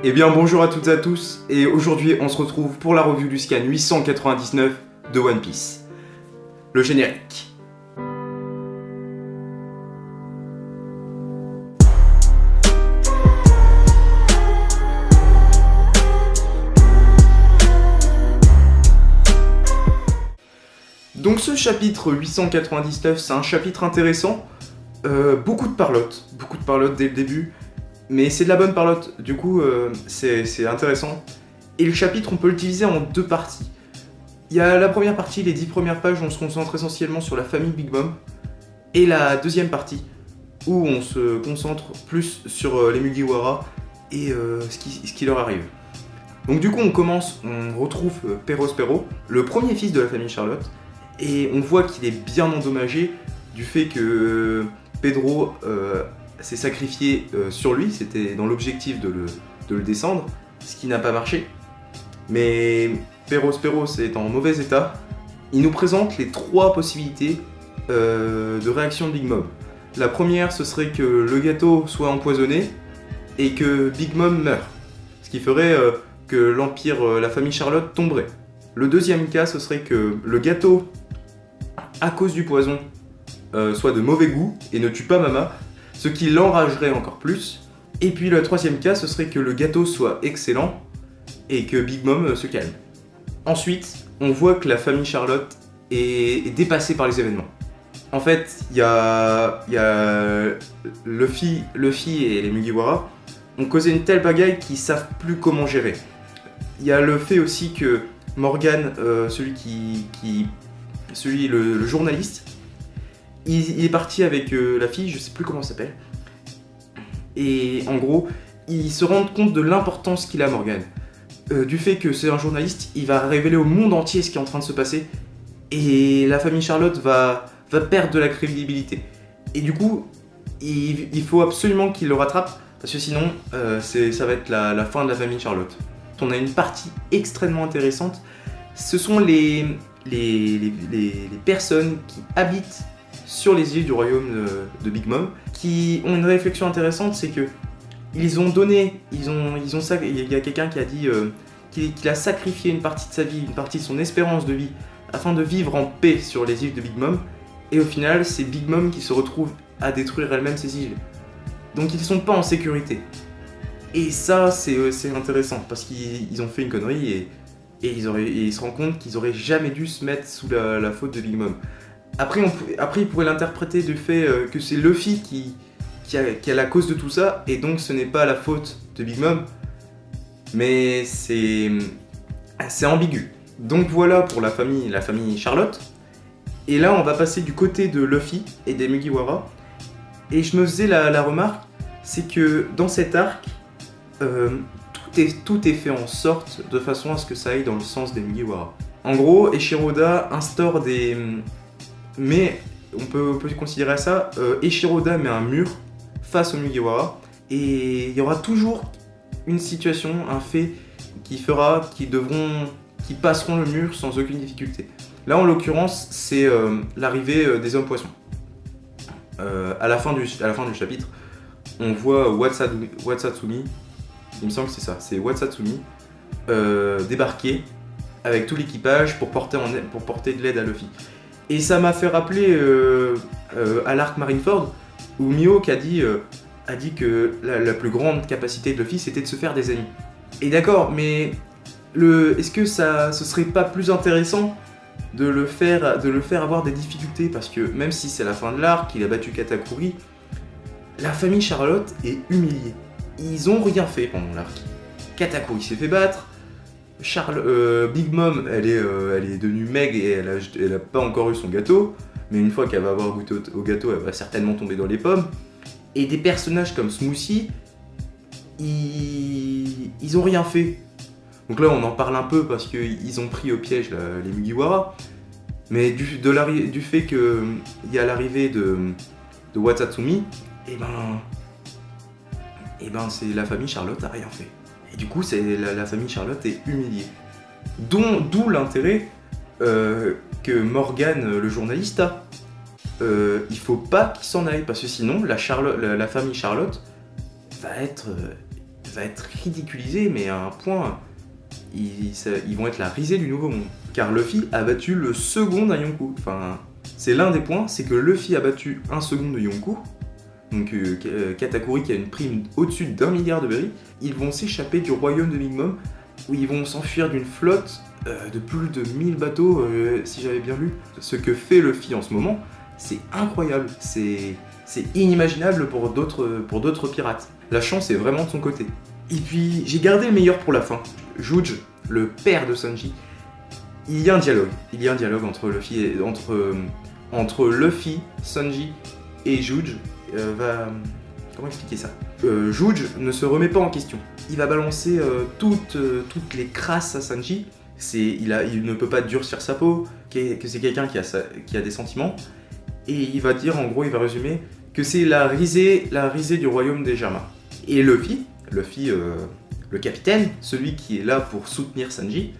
Eh bien bonjour à toutes et à tous, et aujourd'hui on se retrouve pour la review du scan 899 de One Piece. Le générique. Donc ce chapitre 899, c'est un chapitre intéressant, beaucoup de parlotte dès le début, mais c'est de la bonne parlotte, du coup c'est intéressant. Et le chapitre on peut l'utiliser en deux parties. Il y a la première partie, les 10 premières pages, où on se concentre essentiellement sur la famille Big Mom, et la deuxième partie, où on se concentre plus sur les Mugiwara et ce qui leur arrive. Donc du coup on retrouve Perros Perro, le premier fils de la famille Charlotte, et on voit qu'il est bien endommagé du fait que Pedro s'est sacrifié sur lui, c'était dans l'objectif de le descendre, ce qui n'a pas marché. Mais Perros est en mauvais état. Il nous présente les trois possibilités de réaction de Big Mom. La première, ce serait que le gâteau soit empoisonné et que Big Mom meure, ce qui ferait que l'empire, la famille Charlotte tomberait. Le deuxième cas, ce serait que le gâteau, à cause du poison, soit de mauvais goût et ne tue pas Mama, ce qui l'enragerait encore plus. Et puis le troisième cas, ce serait que le gâteau soit excellent et que Big Mom se calme. Ensuite, on voit que la famille Charlotte est dépassée par les événements. En fait, il y a Luffy et les Mugiwara ont causé une telle bagaille qu'ils savent plus comment gérer. Il y a le fait aussi que Morgan, le journaliste, il est parti avec la fille, je sais plus comment elle s'appelle. Et en gros, ils se rendent compte de l'importance qu'il a Morgan. Du fait que c'est un journaliste, il va révéler au monde entier ce qui est en train de se passer. Et la famille Charlotte va perdre de la crédibilité. Et du coup, il faut absolument qu'il le rattrape, parce que sinon, ça va être la fin de la famille Charlotte. On a une partie extrêmement intéressante. Ce sont les personnes qui habitent sur les îles du royaume de Big Mom, qui ont une réflexion intéressante, c'est que il y a quelqu'un qui a dit qu'il a sacrifié une partie de sa vie, une partie de son espérance de vie, afin de vivre en paix sur les îles de Big Mom, et au final, c'est Big Mom qui se retrouve à détruire elle-même ces îles. Donc ils sont pas en sécurité. Et ça, c'est intéressant, parce qu'ils ont fait une connerie, et ils se rendent compte qu'ils auraient jamais dû se mettre sous la faute de Big Mom. Après, ils pourraient l'interpréter du fait que c'est Luffy qui a la cause de tout ça, et donc ce n'est pas la faute de Big Mom, mais c'est ambigu. Donc voilà pour la famille Charlotte. Et là, on va passer du côté de Luffy et des Mugiwara. Et je me faisais la remarque, c'est que dans cet arc, tout est fait en sorte de façon à ce que ça aille dans le sens des Mugiwara. En gros, Eiichiroda instaure des... Mais on peut considérer ça, Eiichiroda met un mur face aux Mugiwara, et il y aura toujours une situation, un fait qui passeront le mur sans aucune difficulté. Là, en l'occurrence, c'est l'arrivée des hommes poissons. À la fin du chapitre, on voit Watsatsumi, il me semble que c'est ça, c'est Watsatsumi, débarquer avec tout l'équipage pour porter de l'aide à Luffy. Et ça m'a fait rappeler à l'arc Marineford, où Mihawk a dit que la plus grande capacité de Luffy, c'était de se faire des amis. Et d'accord, mais est-ce que ce serait pas plus intéressant de le faire avoir des difficultés, parce que même si c'est la fin de l'arc, il a battu Katakuri, la famille Charlotte est humiliée. Ils ont rien fait pendant l'arc. Katakuri s'est fait battre, Big Mom, elle est devenue maigre et elle a pas encore eu son gâteau, mais une fois qu'elle va avoir goûté au gâteau, elle va certainement tomber dans les pommes. Et des personnages comme Smoothie, ils ont rien fait. Donc là, on en parle un peu parce qu'ils ont pris au piège les Mugiwara, mais du fait qu'il y a l'arrivée de Watsatsumi, et ben c'est la famille Charlotte a rien fait. Et du coup, la famille Charlotte est humiliée. D'où l'intérêt que Morgan, le journaliste, a. Il faut pas qu'il s'en aille, parce que sinon, la famille Charlotte va va être ridiculisé, mais à un point, ils vont être la risée du nouveau monde. Car Luffy a battu le second d'un Yonkou. Enfin, c'est l'un des points, c'est que Luffy a battu un second de Yonkou. Donc Katakuri qui a une prime au-dessus d'1 milliard de berries. Ils vont s'échapper du royaume de Big Mom, où ils vont s'enfuir d'une flotte de plus de 1000 bateaux, si j'avais bien lu. Ce que fait Luffy en ce moment, c'est incroyable, c'est inimaginable pour d'autres pirates. La chance est vraiment de son côté. Et puis, j'ai gardé le meilleur pour la fin. Juge, le père de Sanji, il y a un dialogue entre Luffy, Sanji et Juge. Comment expliquer ça? Juge ne se remet pas en question. Il va balancer toutes les crasses à Sanji. Il ne peut pas durcir sa peau, que c'est quelqu'un qui a des sentiments. Et il va dire, en gros, il va résumer que c'est la risée du royaume des Germains. Et Luffy, le capitaine, celui qui est là pour soutenir Sanji,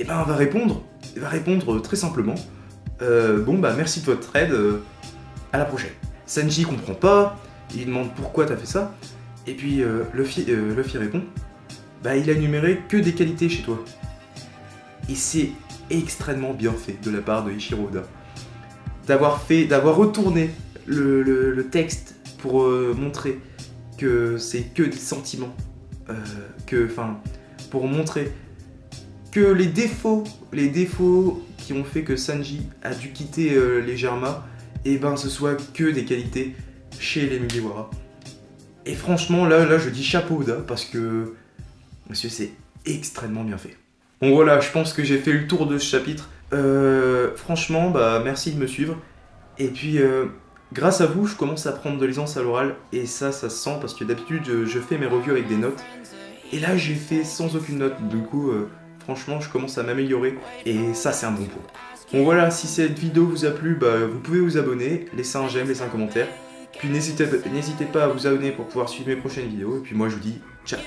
va répondre très simplement bon bah merci de votre aide, à la prochaine. Sanji comprend pas, il demande pourquoi t'as fait ça, et puis Luffy répond bah il a énuméré que des qualités chez toi. Et c'est extrêmement bien fait de la part de Eiichiro Oda. D'avoir retourné le texte pour montrer que c'est que des sentiments, pour montrer que les défauts qui ont fait que Sanji a dû quitter les Germains, ce soit que des qualités chez les Mugiwara. Et franchement, là, je dis chapeau Oda, parce que c'est extrêmement bien fait. Bon voilà, je pense que j'ai fait le tour de ce chapitre. Franchement, merci de me suivre. Et puis, grâce à vous, je commence à prendre de l'aisance à l'oral, et ça se sent, parce que d'habitude, je fais mes reviews avec des notes. Et là, j'ai fait sans aucune note, du coup, franchement, je commence à m'améliorer, et ça, c'est un bon point. Bon voilà, si cette vidéo vous a plu, vous pouvez vous abonner, laisser un j'aime, laisser un commentaire. Puis n'hésitez pas à vous abonner pour pouvoir suivre mes prochaines vidéos, et puis moi, je vous dis ciao.